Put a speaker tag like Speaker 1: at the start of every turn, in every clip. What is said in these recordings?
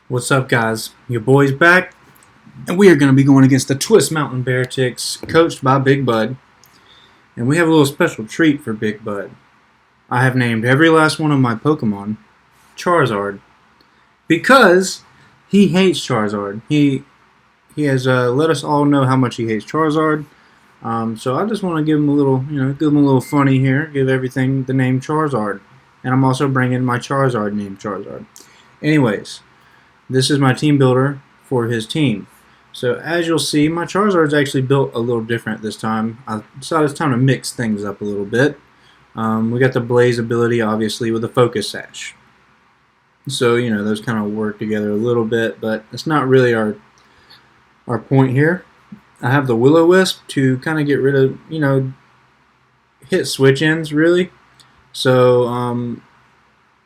Speaker 1: What's up, guys? Your boy's back, and we are going to be going against the Twist Mountain Bear Chicks, coached by Big Bud. And we have a little special treat for Big Bud. I have named every last one of my Pokemon Charizard because he hates Charizard. He has let us all know how much he hates Charizard. So I just want to give him a little, give him a little funny here. Give everything the name Charizard, and I'm also bringing my Charizard named Charizard. Anyways. This is my team builder for his team. So as you'll see, my Charizard's actually built a little different this time. I decided it's time to mix things up a little bit. We got the Blaze ability, obviously, with the Focus Sash. So, those kind of work together a little bit, but it's not really our point here. I have the Will-O-Wisp to kind of get rid of, hit switch-ins, really. So,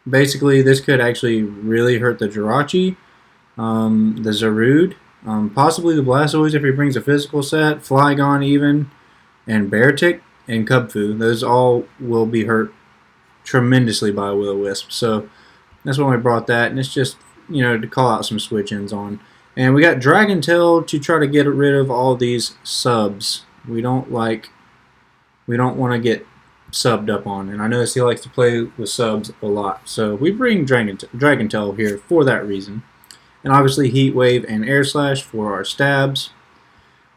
Speaker 1: basically, this could actually really hurt the Jirachi. The Zarude, possibly the Blastoise if he brings a physical set, Flygon even, and Beartic and Cubfu. Those all will be hurt tremendously by Will-O-Wisp. So that's why we brought that, and it's just, to call out some switch-ins on. And we got Dragon Tail to try to get rid of all these subs. We don't want to get subbed up on, and I notice he likes to play with subs a lot. So we bring Dragon Tail here for that reason. And obviously Heat Wave and Air Slash for our stabs.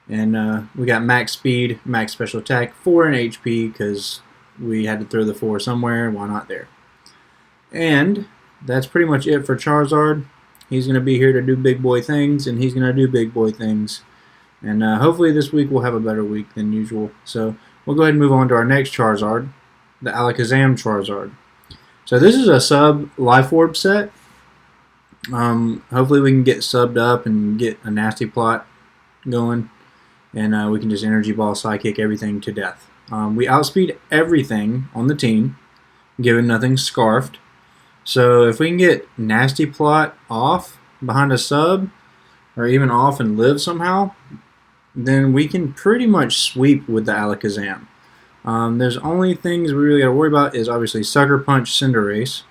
Speaker 1: And we got max speed, max special attack, 4 in HP because we had to throw the 4 somewhere. Why not there? And that's pretty much it for Charizard. He's going to be here to do big boy things, and he's going to do big boy things. And hopefully this week we'll have a better week than usual. So we'll go ahead and move on to our next Charizard, the Alakazam Charizard. So this is a sub Life Orb set. Hopefully we can get subbed up and get a nasty plot going, and we can just energy ball, psychic everything to death. We outspeed everything on the team, given nothing scarfed. So if we can get nasty plot off behind a sub, or even off and live somehow, then we can pretty much sweep with the Alakazam. There's only things we really got to worry about is obviously Sucker Punch, Cinderace,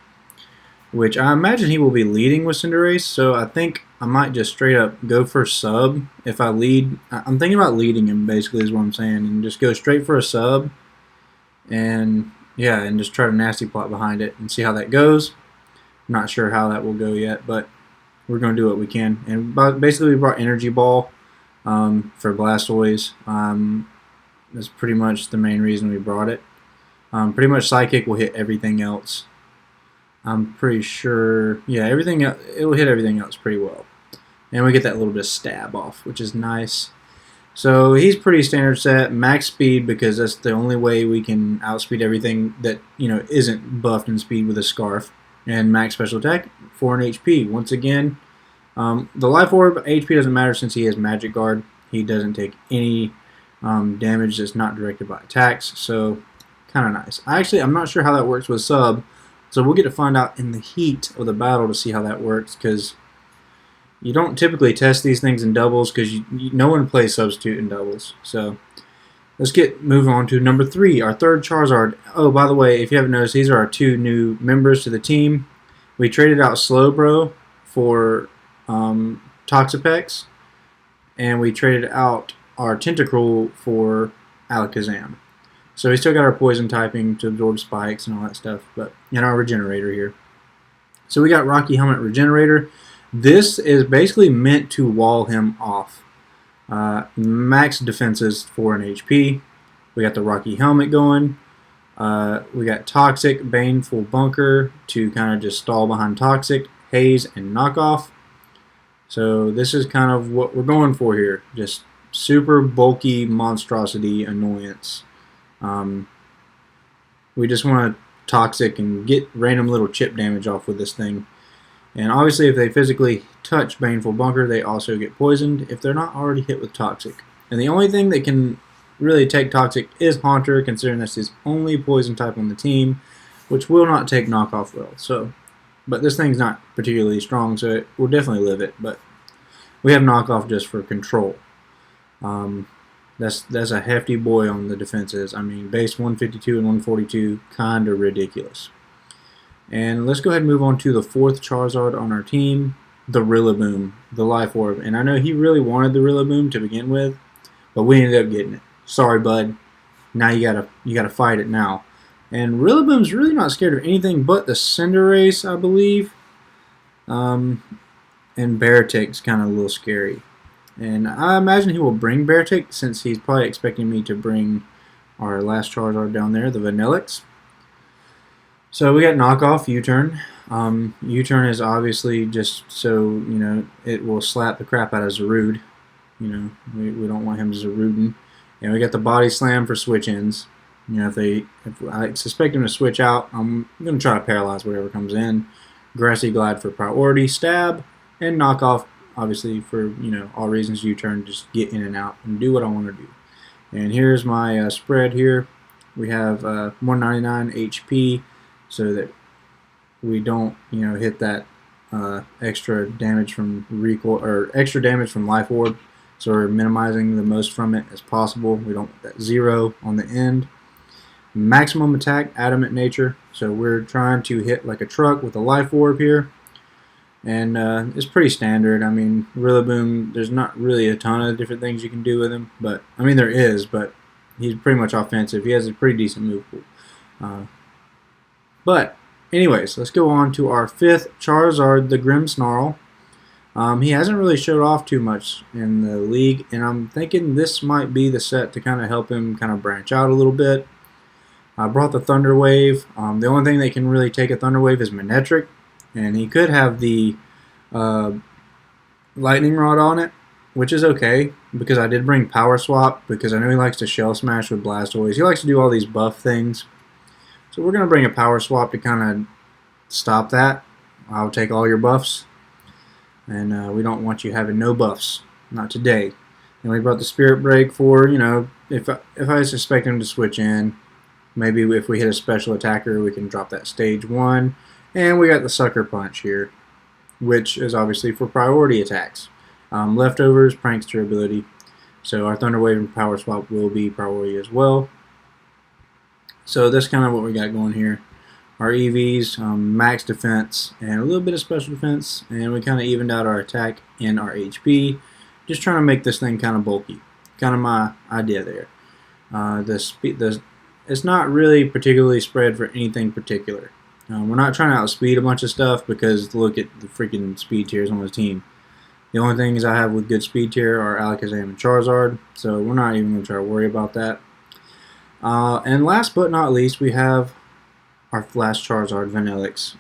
Speaker 1: which I imagine he will be leading with Cinderace, so I think I might just straight up go for sub. If I lead, I'm thinking about leading him, basically, is what I'm saying, and just go straight for a sub, and yeah, and just try to nasty plot behind it and see how that goes. I'm not sure how that will go yet, but we're going to do what we can. And basically, we brought Energy Ball for Blastoise. That's pretty much the main reason we brought it. Pretty much Psychic will hit everything else. I'm pretty sure, yeah, it will hit everything else pretty well. And we get that little bit of stab off, which is nice. So he's pretty standard set, max speed, because that's the only way we can outspeed everything that, isn't buffed in speed with a Scarf. And max special attack, 4 in HP. Once again, the Life Orb, HP doesn't matter since he has Magic Guard. He doesn't take any damage that's not directed by attacks, so kind of nice. I'm not sure how that works with sub. So we'll get to find out in the heat of the battle to see how that works, because you don't typically test these things in doubles because no one plays substitute in doubles. So let's move on to number 3, our third Charizard. Oh, by the way, if you haven't noticed, these are our 2 new members to the team. We traded out Slowbro for Toxapex, and we traded out our Tentacruel for Alakazam. So we still got our poison typing to absorb spikes and all that stuff, and our regenerator here. So we got Rocky Helmet Regenerator. This is basically meant to wall him off. Max defenses 4 in HP. We got the Rocky Helmet going. We got Toxic, Baneful Bunker to kind of just stall behind Toxic, Haze, and Knockoff. So this is kind of what we're going for here. Just super bulky monstrosity annoyance. We just want to Toxic and get random little chip damage off with this thing. And obviously if they physically touch Baneful Bunker, they also get poisoned if they're not already hit with Toxic. And the only thing that can really take Toxic is Haunter, considering that's his only poison type on the team, which will not take Knockoff well. But this thing's not particularly strong, so it will definitely live it. But we have Knockoff just for control. That's a hefty boy on the defenses. I mean, base 152 and 142, kind of ridiculous. And let's go ahead and move on to the 4th Charizard on our team. the Rillaboom, the Life Orb. And I know he really wanted the Rillaboom to begin with, but we ended up getting it. Sorry, bud. Now you gotta fight it now. And Rillaboom's really not scared of anything but the Cinderace, I believe. And Beartick's kind of a little scary. And I imagine he will bring Beartick, since he's probably expecting me to bring our last Charizard down there, the Vanillix. So we got knockoff U-turn. U-turn is obviously just so, it will slap the crap out of Zarude. We don't want him Zaruding. And we got the body slam for switch ins. If I suspect him to switch out, I'm going to try to paralyze whatever comes in. Grassy Glide for priority, stab, and knockoff, obviously, for, all reasons U-turn, just get in and out and do what I want to do. And here's my spread here. We have 199 HP, so that we don't, hit that extra damage from recoil, or extra damage from Life Orb. So we're minimizing the most from it as possible. We don't want that 0 on the end. Maximum attack, Adamant Nature. So we're trying to hit like a truck with a Life Orb here. And it's pretty standard. I mean, Rillaboom, there's not really a ton of different things you can do with him. But, I mean, there is, but he's pretty much offensive. He has a pretty decent move pool. But, anyways, let's go on to our 5th Charizard, the Grimmsnarl. He hasn't really showed off too much in the league, and I'm thinking this might be the set to kind of help him kind of branch out a little bit. I brought the Thunder Wave. The only thing that can really take a Thunder Wave is Manectric, and he could have the Lightning Rod on it, which is okay, because I did bring Power Swap, because I know he likes to Shell Smash with Blastoise. He likes to do all these buff things. So we're going to bring a Power Swap to kind of stop that. I'll take all your buffs. And we don't want you having no buffs. Not today. And we brought the Spirit Break for, if I suspect him to switch in, maybe if we hit a special attacker, we can drop that stage 1. And we got the Sucker Punch here, which is obviously for priority attacks. Leftovers, Prankster ability. So our Thunder Wave and Power Swap will be priority as well. So that's kind of what we got going here. Our EVs, max defense, and a little bit of special defense, and we kind of evened out our attack and our HP. Just trying to make this thing kind of bulky. Kind of my idea there. It's not really particularly spread for anything particular. We're not trying to outspeed a bunch of stuff, because look at the freaking speed tiers on the team. The only things I have with good speed tier are Alakazam and Charizard, so we're not even going to try to worry about that. And last but not least, we have our last Charizard, Vanillix.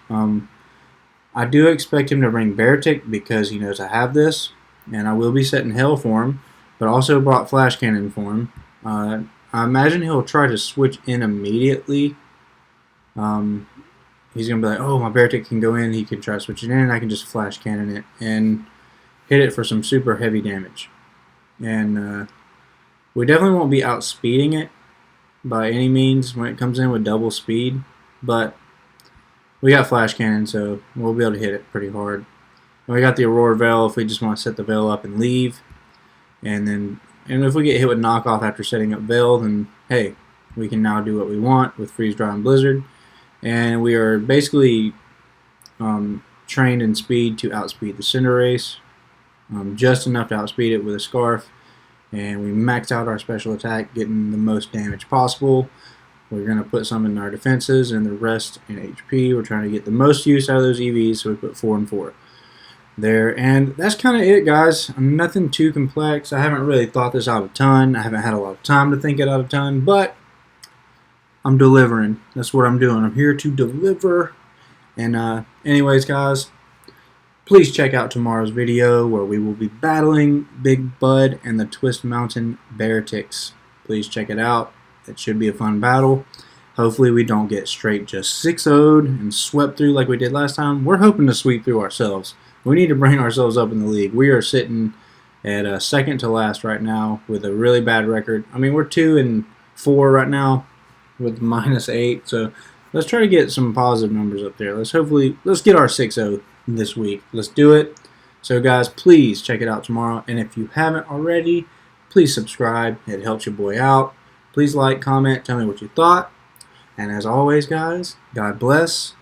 Speaker 1: I do expect him to bring Beartick, because he knows I have this, and I will be setting Hell for him, but also brought Flash Cannon for him. I imagine he'll try to switch in immediately. He's going to be like, oh, my Beartick can go in, he can try switching in, and I can just Flash Cannon it and hit it for some super heavy damage. And we definitely won't be outspeeding it by any means when it comes in with double speed. But we got Flash Cannon, so we'll be able to hit it pretty hard. And we got the Aurora Veil if we just want to set the Veil up and leave. And if we get hit with knockoff after setting up Veil, then hey, we can now do what we want with Freeze Dry and Blizzard. And we are basically trained in speed to outspeed the Cinderace. Just enough to outspeed it with a Scarf. And we maxed out our special attack, getting the most damage possible. We're going to put some in our defenses and the rest in HP. We're trying to get the most use out of those EVs, so we put 4 and 4 there. And that's kind of it, guys. Nothing too complex. I haven't really thought this out a ton. I haven't had a lot of time to think it out a ton, but I'm delivering. That's what I'm doing. I'm here to deliver. And anyways, guys, please check out tomorrow's video where we will be battling Big Bud and the Twist Mountain Bearticks. Please check it out. It should be a fun battle. Hopefully we don't get straight just 6-0'd and swept through like we did last time. We're hoping to sweep through ourselves. We need to bring ourselves up in the league. We are sitting at second to last right now with a really bad record. I mean, we're 2 and 4 right now with -8. So let's try to get some positive numbers up there. Let's get our 6-0 this week. Let's do it. So guys, please check it out tomorrow. And if you haven't already, please subscribe. It helps your boy out. Please like, comment, tell me what you thought. And as always, guys, God bless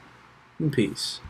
Speaker 1: and peace.